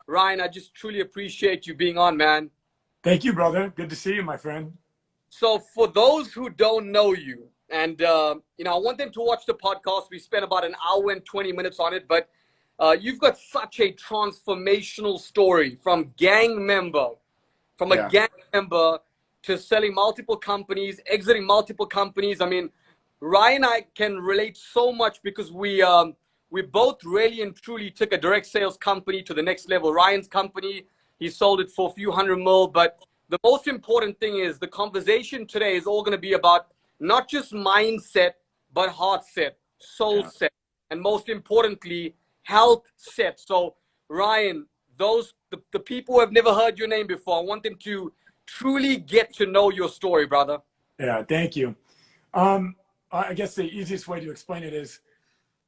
Ryan, I just truly appreciate you being on, man. Thank you, brother. Good to see you, my friend. So for those who don't know you, and I want them to watch the podcast. We spent about an hour and 20 minutes on it, but you've got such a transformational story from a Yeah. gang member to selling multiple companies, exiting multiple companies. I mean, Ryan and I can relate so much because we both really and truly took a direct sales company to the next level. Ryan's company, he sold it for a few hundred mil, but the most important thing is the conversation today is all going to be about not just mindset, but heart set, soul Yeah. set, and most importantly, health set. So, Ryan, the people who have never heard your name before, I want them to truly get to know your story, brother. Yeah. Thank you. I guess the easiest way to explain it is,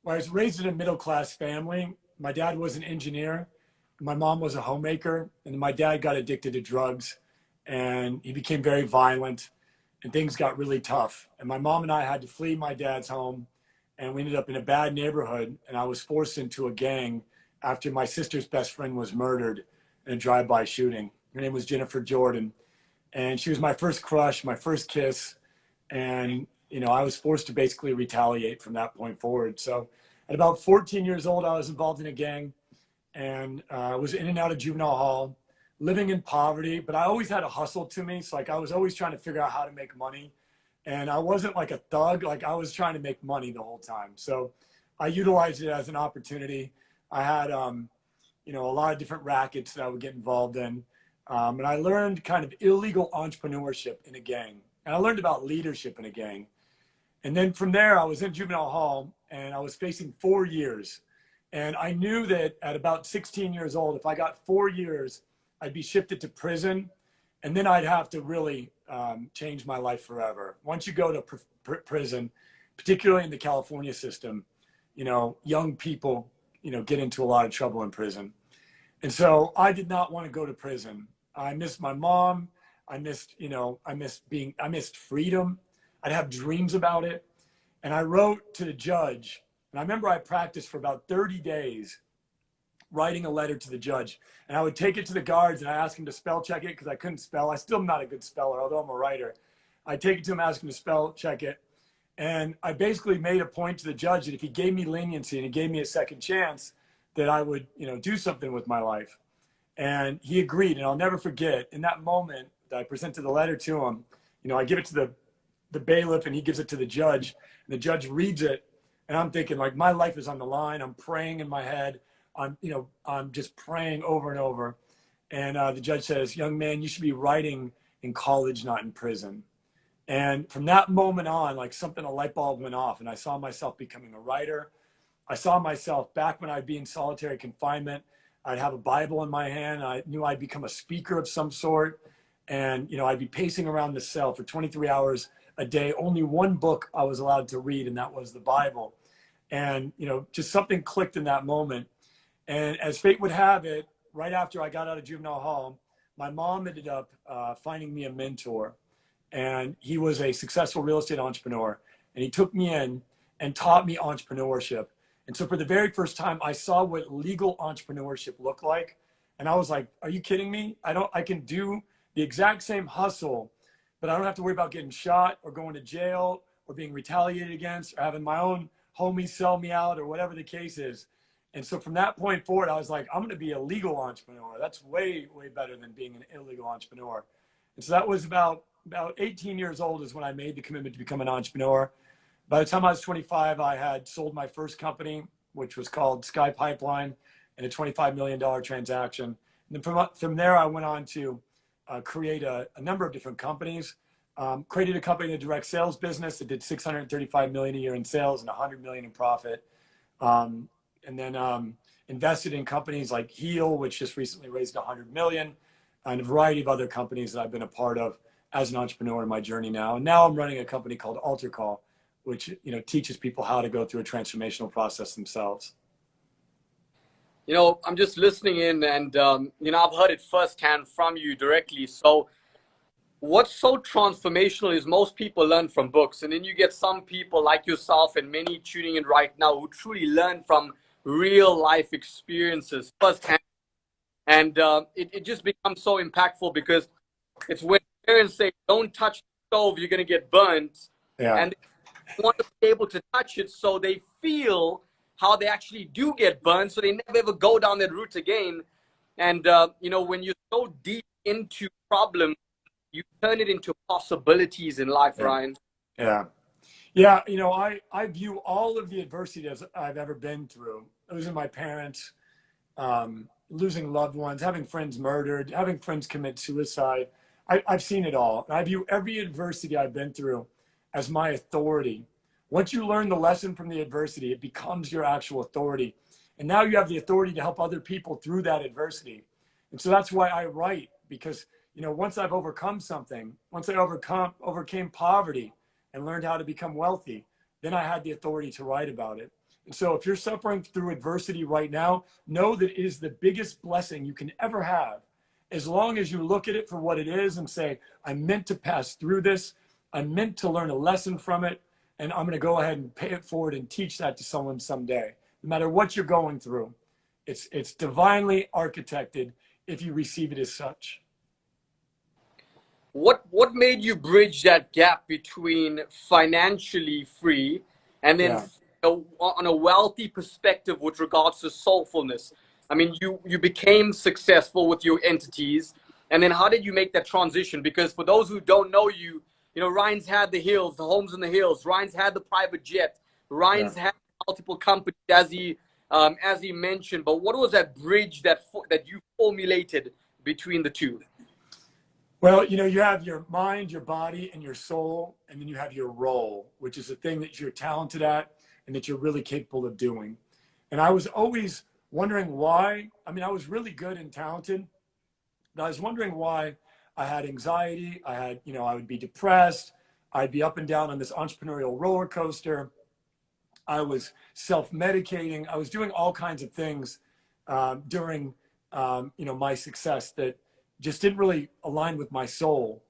well, I was raised in a middle-class family. My dad was an engineer. My mom was a homemaker, and my dad got addicted to drugs, and he became very violent, and things got really tough. And my mom and I had to flee my dad's home, and we ended up in a bad neighborhood, and I was forced into a gang after my sister's best friend was murdered in a drive-by shooting. Her name was Jennifer Jordan, and she was my first crush, my first kiss, and I was forced to basically retaliate from that point forward. So at about 14 years old, I was involved in a gang, and was in and out of juvenile hall, living in poverty, but I always had a hustle to me. So like I was always trying to figure out how to make money. And I wasn't like a thug, like I was trying to make money the whole time. So I utilized it as an opportunity. I had, a lot of different rackets that I would get involved in. And I learned kind of illegal entrepreneurship in a gang. And I learned about leadership in a gang. And then from there, I was in juvenile hall and I was facing 4 years. And I knew that at about 16 years old, if I got 4 years, I'd be shifted to prison. And then I'd have to really change my life forever. Once you go to prison, particularly in the California system, young people, get into a lot of trouble in prison. And so I did not want to go to prison. I missed my mom. I missed freedom. I'd have dreams about it. And I wrote to the judge. And I remember I practiced for about 30 days writing a letter to the judge. And I would take it to the guards and I asked him to spell check it because I couldn't spell. I still am not a good speller, although I'm a writer. I'd take it to him, ask him to spell check it. And I basically made a point to the judge that if he gave me leniency and he gave me a second chance, that I would, do something with my life. And he agreed. And I'll never forget in that moment that I presented the letter to him, I give it to the bailiff and he gives it to the judge. And the judge reads it. And I'm thinking like my life is on the line. I'm praying in my head. I'm just praying over and over. And the judge says, young man, you should be writing in college, not in prison. And from that moment on, like a light bulb went off and I saw myself becoming a writer. I saw myself back when I'd be in solitary confinement. I'd have a Bible in my hand. I knew I'd become a speaker of some sort. And, I'd be pacing around the cell for 23 hours a day. Only one book I was allowed to read, and that was the Bible. And, just something clicked in that moment. And as fate would have it, right after I got out of juvenile hall, my mom ended up finding me a mentor. And he was a successful real estate entrepreneur. And he took me in and taught me entrepreneurship. And so for the very first time, I saw what legal entrepreneurship looked like. And I was like, are you kidding me? I can do the exact same hustle, but I don't have to worry about getting shot or going to jail or being retaliated against or having my own homies sell me out or whatever the case is. And so from that point forward, I was like, I'm going to be a legal entrepreneur. That's way, way better than being an illegal entrepreneur. And so that was about 18 years old is when I made the commitment to become an entrepreneur. By the time I was 25, I had sold my first company, which was called Sky Pipeline, in a $25 million transaction. And then from there, I went on to create a number of different companies. Created a company in the direct sales business that did $635 million a year in sales and $100 million in profit. And then invested in companies like Heal, which just recently raised $100 million, and a variety of other companies that I've been a part of as an entrepreneur in my journey now. And now I'm running a company called AlterCall, which teaches people how to go through a transformational process themselves. I'm just listening in and, I've heard it firsthand from you directly. So what's so transformational is most people learn from books. And then you get some people like yourself and many tuning in right now who truly learn from real life experiences firsthand. And it just becomes so impactful because it's when parents say, don't touch the stove, you're going to get burnt. Yeah. And they want to be able to touch it so they feel how they actually do get burned, so they never ever go down that route again. And, when you're so deep into problems, you turn it into possibilities in life, Yeah. Ryan. Yeah. Yeah. I view all of the adversity as I've ever been through. Losing my parents, losing loved ones, having friends murdered, having friends commit suicide. I've seen it all. I view every adversity I've been through as my authority. Once you learn the lesson from the adversity, it becomes your actual authority. And now you have the authority to help other people through that adversity. And so that's why I write, because, once I've overcome something, once I overcame poverty and learned how to become wealthy, then I had the authority to write about it. And so if you're suffering through adversity right now, know that it is the biggest blessing you can ever have. As long as you look at it for what it is and say, I'm meant to pass through this. I'm meant to learn a lesson from it. And I'm going to go ahead and pay it forward and teach that to someone someday. No matter what you're going through, it's divinely architected if you receive it as such. What made you bridge that gap between financially free and then on a wealthy perspective with regards to soulfulness? I mean, you became successful with your entities, and then how did you make that transition? Because for those who don't know you, Ryan's had the hills, the homes in the hills. Ryan's had the private jet. Ryan's had multiple companies, as he mentioned. But what was that bridge that you formulated between the two? Well, you have your mind, your body, and your soul, and then you have your role, which is the thing that you're talented at and that you're really capable of doing. And I was always wondering why. I mean, I was really good and talented, but I was wondering why I had anxiety. I would be depressed. I'd be up and down on this entrepreneurial roller coaster. I was self-medicating. I was doing all kinds of things during, my success that just didn't really align with my soul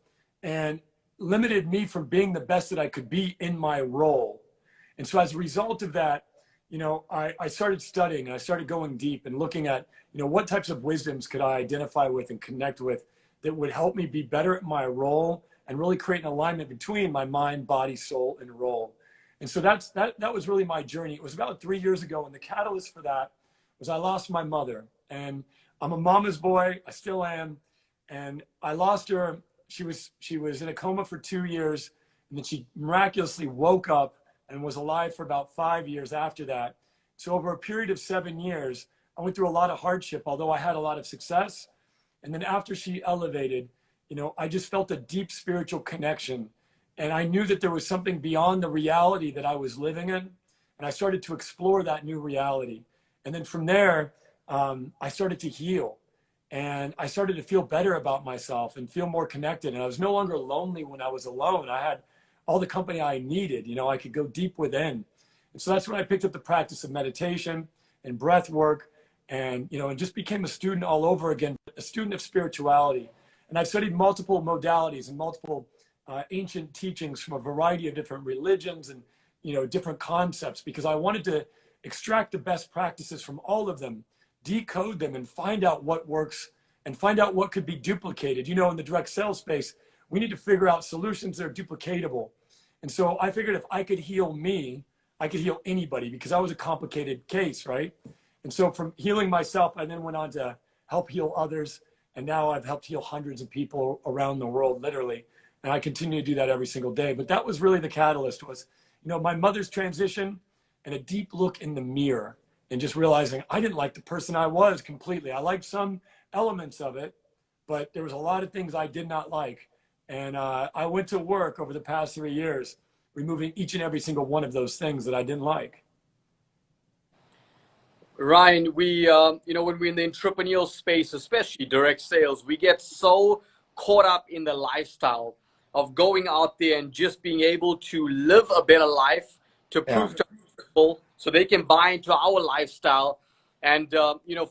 and limited me from being the best that I could be in my role. And so as a result of that, I started studying and I started going deep and looking at, what types of wisdoms could I identify with and connect with that would help me be better at my role and really create an alignment between my mind, body, soul, and role. And so that was really my journey. It was about 3 years ago, and the catalyst for that was I lost my mother. And I'm a mama's boy. I still am. And I lost her. She was in a coma for 2 years, and then she miraculously woke up and was alive for about 5 years after that. So over a period of 7 years, I went through a lot of hardship, although I had a lot of success. And then after she elevated, I just felt a deep spiritual connection. And I knew that there was something beyond the reality that I was living in. And I started to explore that new reality. And then from there, I started to heal. And I started to feel better about myself and feel more connected. And I was no longer lonely when I was alone. I had all the company I needed. I could go deep within. And so that's when I picked up the practice of meditation and breath work and just became a student all over again, a student of spirituality. And I've studied multiple modalities and multiple ancient teachings from a variety of different religions and, different concepts, because I wanted to extract the best practices from all of them, decode them, and find out what works and find out what could be duplicated. In the direct sales space, we need to figure out solutions that are duplicatable. And so I figured if I could heal me, I could heal anybody, because I was a complicated case, right? And so from healing myself, I then went on to help heal others. And now I've helped heal hundreds of people around the world, literally. And I continue to do that every single day. But that was really the catalyst, was, my mother's transition and a deep look in the mirror and just realizing I didn't like the person I was completely. I liked some elements of it, but there was a lot of things I did not like. And I went to work over the past 3 years, removing each and every single one of those things that I didn't like. Ryan, we, when we're in the entrepreneurial space, especially direct sales, we get so caught up in the lifestyle of going out there and just being able to live a better life to prove to people so they can buy into our lifestyle. And,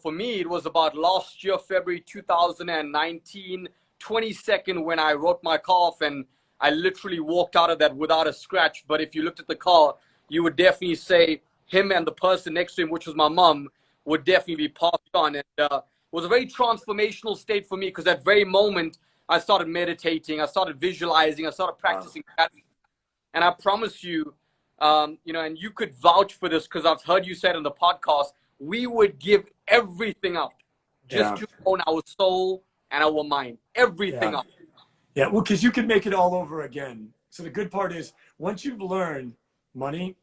for me, it was about last year, February 2019, 22nd, when I wrote my car off, and I literally walked out of that without a scratch. But if you looked at the car, you would definitely say him and the person next to him, which was my mom, would definitely be passed on. And was a very transformational state for me, because that very moment I started meditating, I started visualizing, I started practicing that. And I promise you, you know, and you could vouch for this because I've heard you said on the podcast, we would give everything up just to own our soul and our mind, everything up. Yeah, well, because you can make it all over again. So the good part is, once you've learned money,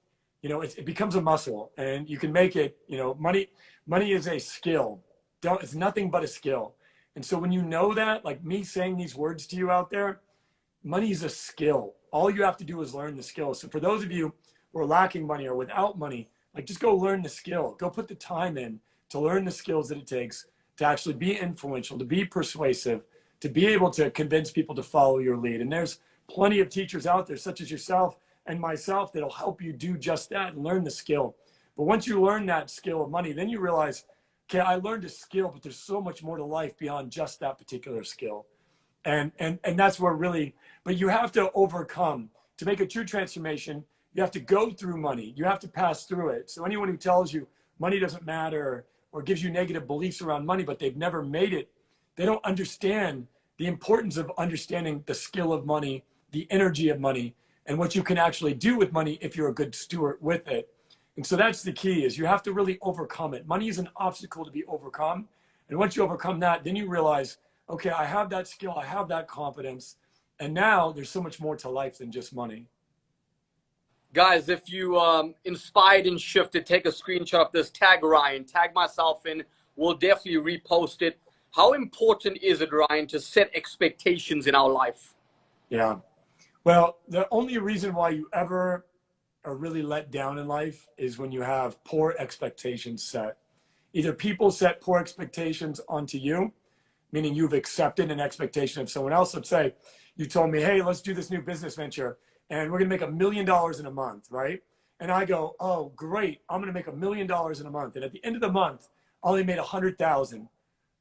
you know, it becomes a muscle, and you can make it. You know, money is a skill. It's nothing but a skill. And so when you know that, like me saying these words to you out there, money is a skill. All you have to do is learn the skill. So for those of you who are lacking money or without money, like, just go learn the skill. Go put the time in to learn the skills that it takes to actually be influential, to be persuasive, to be able to convince people to follow your lead. And there's plenty of teachers out there, such as yourself and myself, that'll help you do just that and learn the skill. But once you learn that skill of money, then you realize, okay, I learned a skill, but there's so much more to life beyond just that particular skill. And that's where really, but you have to overcome. To make a true transformation, you have to go through money. You have to pass through it. So anyone who tells you money doesn't matter or gives you negative beliefs around money, but they've never made it, they don't understand the importance of understanding the skill of money, the energy of money, and what you can actually do with money if you're a good steward with it. And so that's the key, is you have to really overcome it. Money is an obstacle to be overcome. And once you overcome that, then you realize, okay, I have that skill, I have that competence, and now there's so much more to life than just money. Guys, if you inspired and shifted, take a screenshot of this, tag Ryan, tag myself in, we'll definitely repost it. How important is it, Ryan, to set expectations in our life? Yeah. Well, the only reason why you ever are really let down in life is when you have poor expectations set. Either people set poor expectations onto you, meaning you've accepted an expectation of someone else. Let's say you told me, hey, let's do this new business venture and we're going to make $1 million in a month, right? And I go, oh, great, I'm going to make $1 million in a month. And at the end of the month, I only made 100,000.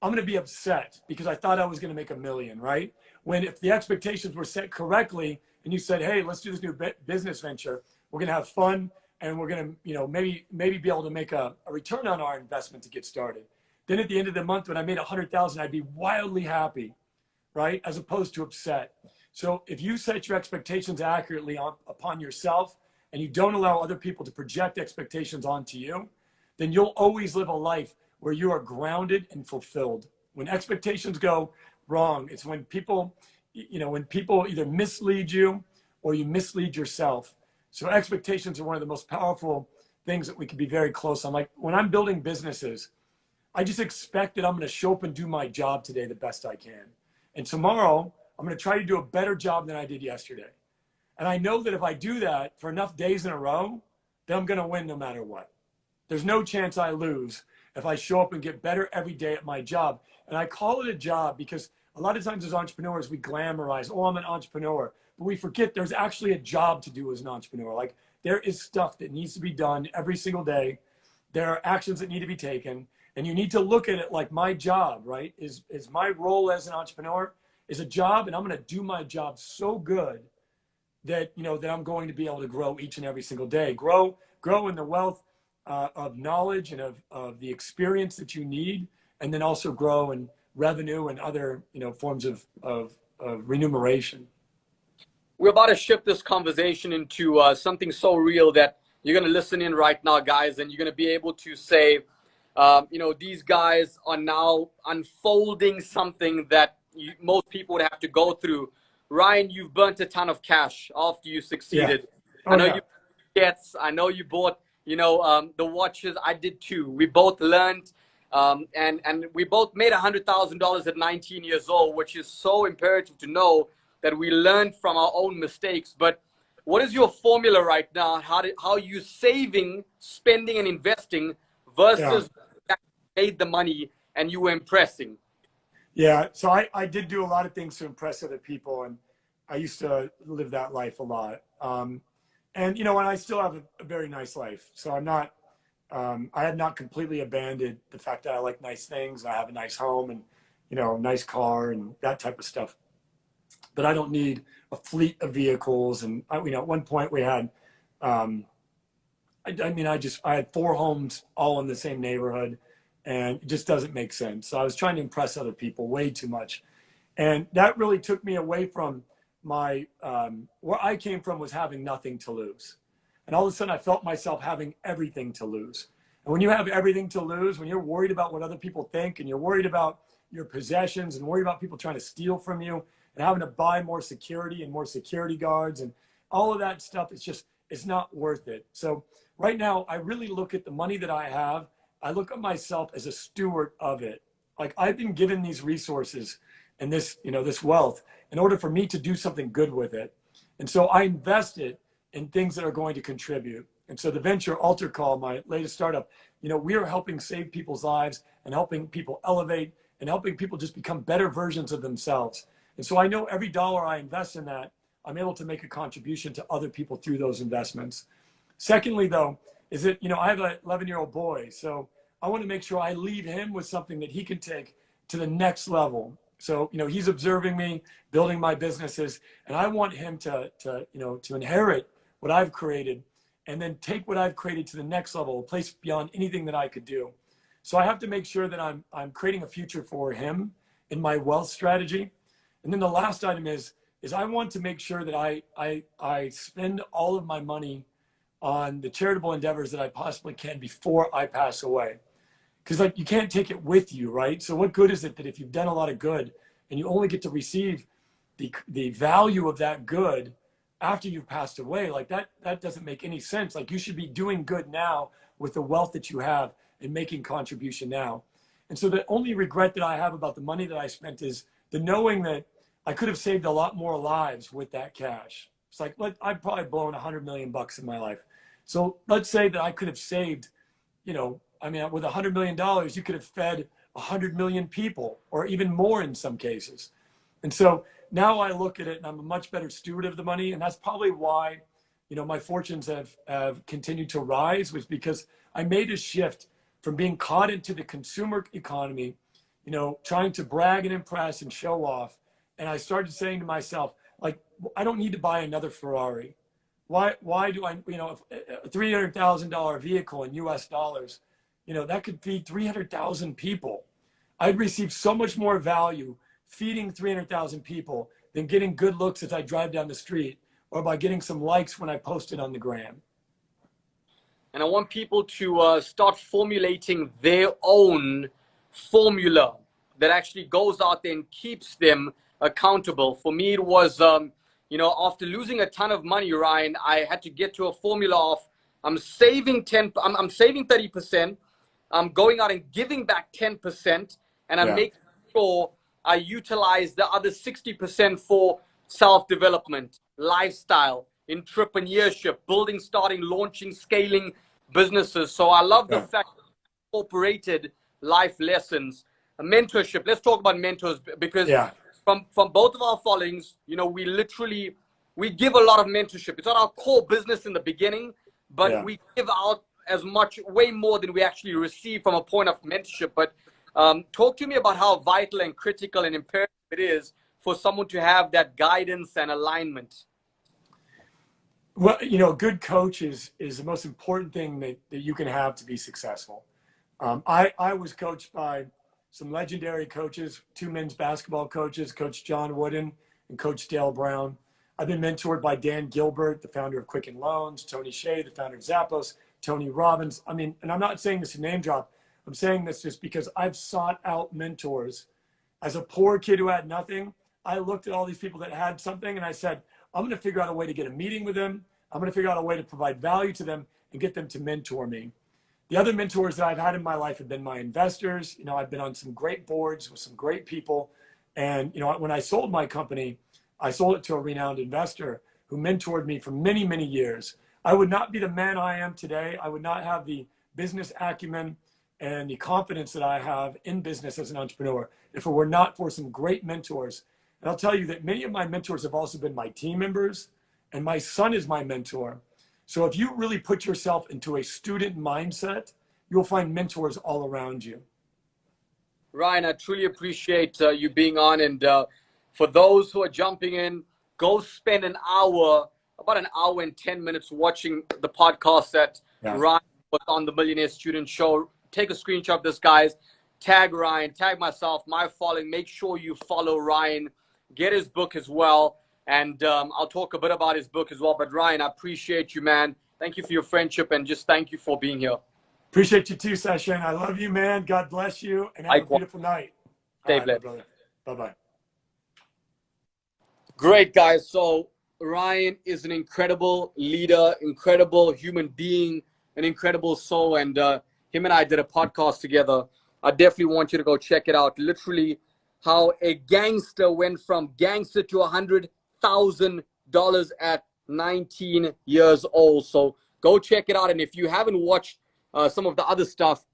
I'm going to be upset because I thought I was going to make $1 million, right? When if the expectations were set correctly and you said, hey, let's do this new business venture, we're going to have fun and we're going to, you know, maybe be able to make a return on our investment to get started. Then at the end of the month, when I made 100,000, I'd be wildly happy, right? As opposed to upset. So if you set your expectations accurately upon yourself and you don't allow other people to project expectations onto you, then you'll always live a life where you are grounded and fulfilled. When expectations go wrong, it's when people, you know, when people either mislead you or you mislead yourself. So expectations are one of the most powerful things that we can be very close on. Like when I'm building businesses, I just expect that I'm going to show up and do my job today the best I can. And tomorrow, I'm going to try to do a better job than I did yesterday. And I know that if I do that for enough days in a row, then I'm going to win no matter what. There's no chance I lose if I show up and get better every day at my job. And I call it a job because a lot of times as entrepreneurs, we glamorize, oh, I'm an entrepreneur. But we forget there's actually a job to do as an entrepreneur. Like there is stuff that needs to be done every single day. There are actions that need to be taken. And you need to look at it like my job, right? Is my role as an entrepreneur is a job, and I'm going to do my job so good that, you know, that I'm going to be able to grow each and every single day. Grow in the wealth of knowledge and of the experience that you need, and then also grow in revenue and other, you know, forms of remuneration. We're about to shift this conversation into something so real that you're going to listen in right now, guys, and you're going to be able to say, you know, these guys are now unfolding something that most people would have to go through. Ryan, you've burnt a ton of cash after you succeeded. Yeah. I know you bought jets. I know you bought, you know, the watches. I did too. We both learned, and we both made $100,000 at 19 years old, which is so imperative to know that we learned from our own mistakes. But what is your formula right now? How are you saving, spending, and investing versus that made the money and you were impressing? Yeah, so I did do a lot of things to impress other people, and I used to live that life a lot. And, you know, and I still have a very nice life. So I'm not, I have not completely abandoned the fact that I like nice things. I have a nice home and, you know, a nice car and that type of stuff. But I don't need a fleet of vehicles. And, you know, at one point we had, I had 4 homes all in the same neighborhood. and it just doesn't make sense. So I was trying to impress other people way too much. And that really took me away from my, where I came from was having nothing to lose. And all of a sudden I felt myself having everything to lose. And when you have everything to lose, when you're worried about what other people think, and you're worried about your possessions and worried about people trying to steal from you and having to buy more security and more security guards and all of that stuff, it's not worth it. So right now I really look at the money that I have. I look at myself as a steward of it. Like, I've been given these resources and this, this wealth in order for me to do something good with it. And so I invest it in things that are going to contribute. And so the venture AlterCall, my latest startup, we are helping save people's lives and helping people elevate and helping people just become better versions of themselves. And so I know every dollar I invest in that, I'm able to make a contribution to other people through those investments. Secondly, though, is that, I have an 11-year-old boy. So I want to make sure I leave him with something that he can take to the next level. So, he's observing me, building my businesses, and I want him to inherit what I've created and then take what I've created to the next level, a place beyond anything that I could do. So I have to make sure that I'm creating a future for him in my wealth strategy. And then the last item is I want to make sure that I spend all of my money on the charitable endeavors that I possibly can before I pass away. Because you can't take it with you, right? So what good is it that if you've done a lot of good and you only get to receive the value of that good after you've passed away? Like that doesn't make any sense. Like, you should be doing good now with the wealth that you have and making contribution now. And so the only regret that I have about the money that I spent is the knowing that I could have saved a lot more lives with that cash. It's like, I've probably blown $100 million in my life. So let's say that I could have saved, with $100 million, you could have fed 100 million people, or even more in some cases. And so now I look at it and I'm a much better steward of the money. And that's probably why, my fortunes have continued to rise, was because I made a shift from being caught into the consumer economy, trying to brag and impress and show off. And I started saying to myself, like, I don't need to buy another Ferrari. Why do I, a $300,000 vehicle in US dollars, that could feed 300,000 people. I'd receive so much more value feeding 300,000 people than getting good looks as I drive down the street, or by getting some likes when I post it on the gram. And I want people to start formulating their own formula that actually goes out there and keeps them accountable. For me, it was, after losing a ton of money, Ryan, I had to get to a formula of I'm saving 30%, I'm going out and giving back 10%, and I'm making sure I utilize the other 60% for self-development, lifestyle, entrepreneurship, building, starting, launching, scaling businesses. So I love the fact that I incorporated life lessons, mentorship. Let's talk about mentors, because from both of our followings, we give a lot of mentorship. It's not our core business in the beginning, but we give out as much, way more than we actually receive from a point of mentorship. But talk to me about how vital and critical and imperative it is for someone to have that guidance and alignment. Well, a good coach is the most important thing that you can have to be successful. I was coached by some legendary coaches, 2 men's basketball coaches, Coach John Wooden and Coach Dale Brown. I've been mentored by Dan Gilbert, the founder of Quicken Loans, Tony Hsieh, the founder of Zappos, Tony Robbins. And I'm not saying this to name drop. I'm saying this just because I've sought out mentors. As a poor kid who had nothing, I looked at all these people that had something and I said, I'm going to figure out a way to get a meeting with them. I'm going to figure out a way to provide value to them and get them to mentor me. The other mentors that I've had in my life have been my investors. I've been on some great boards with some great people. And, when I sold my company, I sold it to a renowned investor who mentored me for many, many years. I would not be the man I am today. I would not have the business acumen and the confidence that I have in business as an entrepreneur if it were not for some great mentors. And I'll tell you that many of my mentors have also been my team members, and my son is my mentor. So if you really put yourself into a student mindset, you'll find mentors all around you. Ryan, I truly appreciate you being on. And for those who are jumping in, go spend about an hour and 10 minutes watching the podcast that Ryan was on the Millionaire Student Show. take a screenshot of this, guys. Tag Ryan, tag myself, my following. Make sure you follow Ryan. Get his book as well. And I'll talk a bit about his book as well. But Ryan, I appreciate you, man. Thank you for your friendship and just thank you for being here. Appreciate you too, Session. I love you, man. God bless you, and have a beautiful night. Stay All right, blessed. brother. Bye-bye. Great, guys. So Ryan is an incredible leader, incredible human being, an incredible soul. And him and I did a podcast together. I definitely want you to go check it out. Literally how a gangster went from gangster to $100,000 at 19 years old. So go check it out. And if you haven't watched some of the other stuff,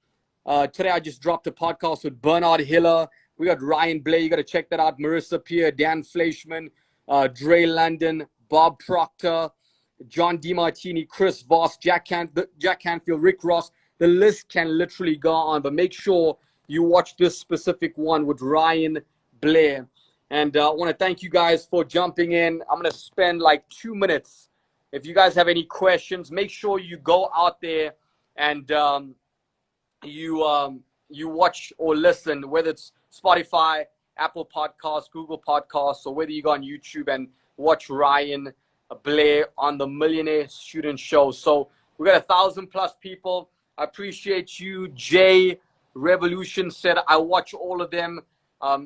today I just dropped a podcast with Bernard Hiller. We got Ryan Blair. You got to check that out. Marissa Peer, Dan Fleischman, Dre London, Bob Proctor, John DeMartini, Chris Voss, Jack Canfield, Rick Ross. The list can literally go on, but make sure you watch this specific one with Ryan Blair. And I want to thank you guys for jumping in. I'm going to spend like 2 minutes. If you guys have any questions, make sure you go out there and you watch or listen, whether it's Spotify, Apple Podcasts, Google Podcasts, or whether you go on YouTube and watch Ryan Blair on the Millionaire Student Show. So we got 1,000+ people. I appreciate you. Jay Revolution said, I watch all of them.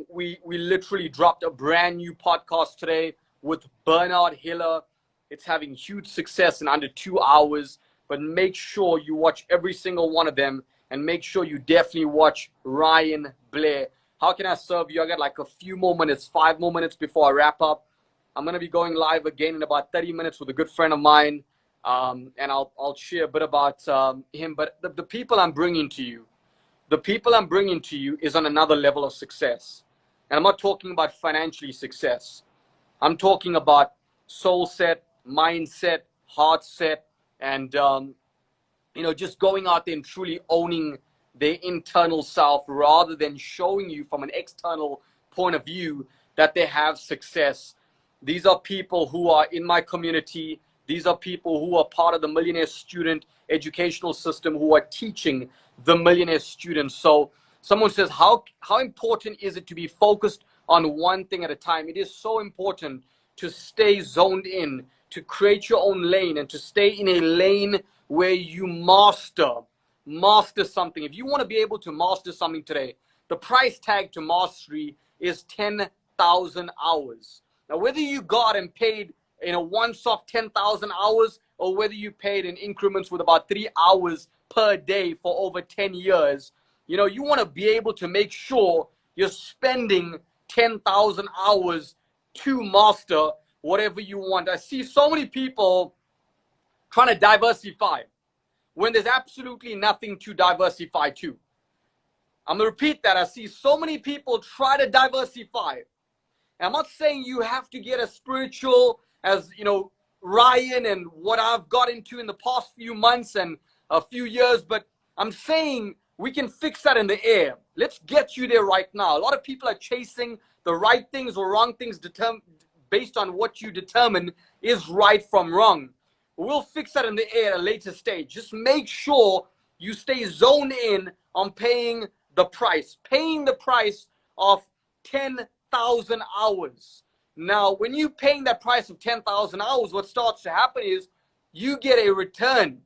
We literally dropped a brand new podcast today with Bernard Hiller. It's having huge success in under 2 hours, but make sure you watch every single one of them and make sure you definitely watch Ryan Blair. How can I serve you? I got like a few more minutes, 5 more minutes before I wrap up. I'm going to be going live again in about 30 minutes with a good friend of mine. And I'll share a bit about him. But the people I'm bringing to you, is on another level of success. And I'm not talking about financially success. I'm talking about soul set, mindset, heart set, and, just going out there and truly owning their internal self rather than showing you from an external point of view that they have success. These are people who are in my community. These are people who are part of the Millionaire Student educational system who are teaching the Millionaire students. So someone says, how important is it to be focused on one thing at a time? It is so important to stay zoned in, to create your own lane and to stay in a lane where you master something. If you want to be able to master something today, the price tag to mastery is 10,000 hours. Now, whether you got and paid in a once-off 10,000 hours or whether you paid in increments with about 3 hours per day for over 10 years, you want to be able to make sure you're spending 10,000 hours to master whatever you want. I see so many people trying to diversify when there's absolutely nothing to diversify to. I'm going to repeat that. I see so many people try to diversify. And I'm not saying you have to get as spiritual as, Ryan and what I've got into in the past few months and a few years, but I'm saying we can fix that in the air. Let's get you there right now. A lot of people are chasing the right things or wrong things based on what you determine is right from wrong. We'll fix that in the air at a later stage. Just make sure you stay zoned in on paying the price of 10,000 hours. Now, when you're paying that price of 10,000 hours, what starts to happen is you get a return.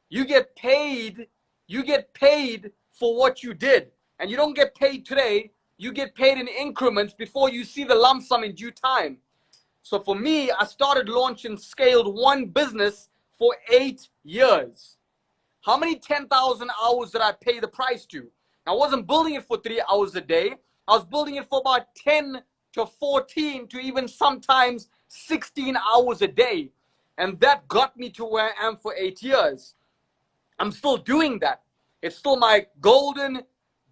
You get paid for what you did. And you don't get paid today. You get paid in increments before you see the lump sum in due time. So for me, I started, launched, and scaled one business for 8 years. How many 10,000 hours did I pay the price to? I wasn't building it for 3 hours a day. I was building it for about 10 to 14 to even sometimes 16 hours a day. And that got me to where I am for 8 years. I'm still doing that. It's still my golden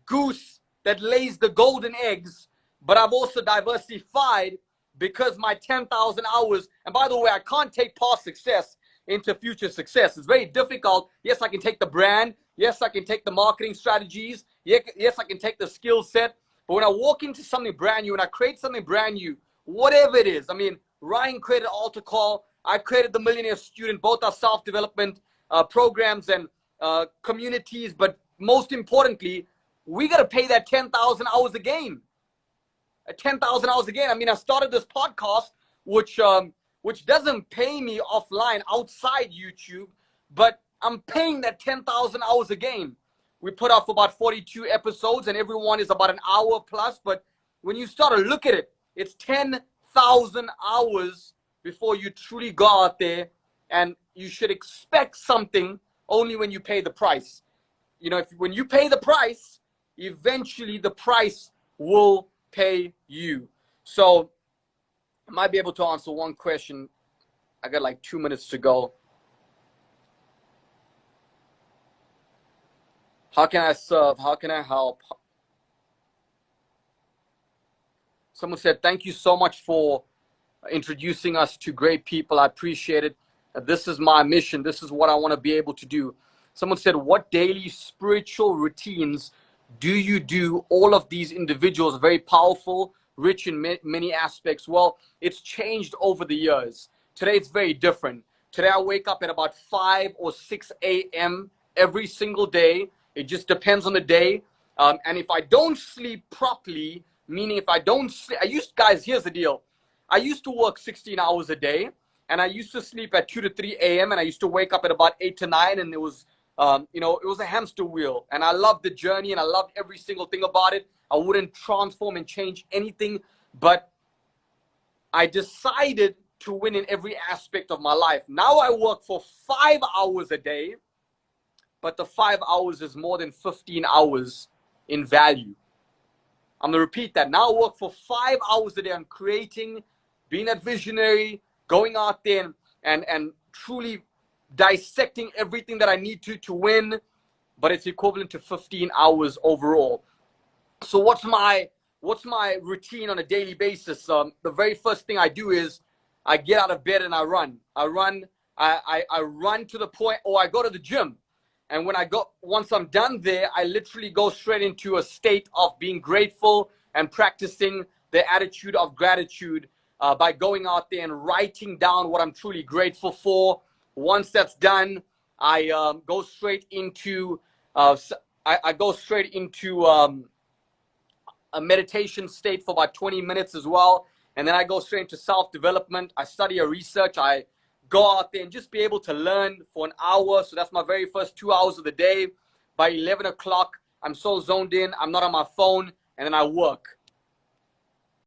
goose that lays the golden eggs, but I've also diversified because my 10,000 hours, and by the way, I can't take past success into future success. It's very difficult. Yes, I can take the brand. Yes, I can take the marketing strategies. Yes, I can take the skill set. But when I walk into something brand new and I create something brand new, whatever it is, Ryan created AlterCall. I created the Millionaire Student. Both are self-development programs and communities. But most importantly, we got to pay that 10,000 hours again. 10,000 hours again. I mean, I started this podcast, which doesn't pay me offline outside YouTube, but I'm paying that 10,000 hours again. We put out about 42 episodes, and every one is about an hour plus. But when you start to look at it, it's 10,000 hours before you truly go out there, and you should expect something only when you pay the price. You know, when you pay the price, eventually the price will pay you. So I might be able to answer one question. I got like 2 minutes to go. How can I serve? How can I help? Someone said, thank you so much for introducing us to great people. I appreciate it. This is my mission. This is what I want to be able to do. Someone said, what daily spiritual routines do you do? All of these individuals are very powerful, rich in many aspects. Well, it's changed over the years. Today, it's very different. Today, I wake up at about 5 or 6 a.m. every single day. It just depends on the day. And if I don't sleep properly, meaning if I don't sleep, guys, here's the deal. I used to work 16 hours a day, and I used to sleep at 2 to 3 a.m. and I used to wake up at about 8 to 9, and it was, it was a hamster wheel. And I loved the journey, and I loved every single thing about it. I wouldn't transform and change anything, but I decided to win in every aspect of my life. Now I work for 5 hours a day, but the 5 hours is more than 15 hours in value. I'm going to repeat that. Now I work for 5 hours a day on creating, being that visionary, going out there and truly dissecting everything that I need to win, but it's equivalent to 15 hours overall. So what's my routine on a daily basis? The very first thing I do is I get out of bed and I run. I run to the point, or I go to the gym. And once I'm done there, I literally go straight into a state of being grateful and practicing the attitude of gratitude by going out there and writing down what I'm truly grateful for. Once that's done, I go straight into a meditation state for about 20 minutes as well. And then I go straight into self-development. I study or research. I go out there and just be able to learn for an hour. So that's my very first 2 hours of the day. By 11 o'clock, I'm so zoned in. I'm not on my phone. And then I work.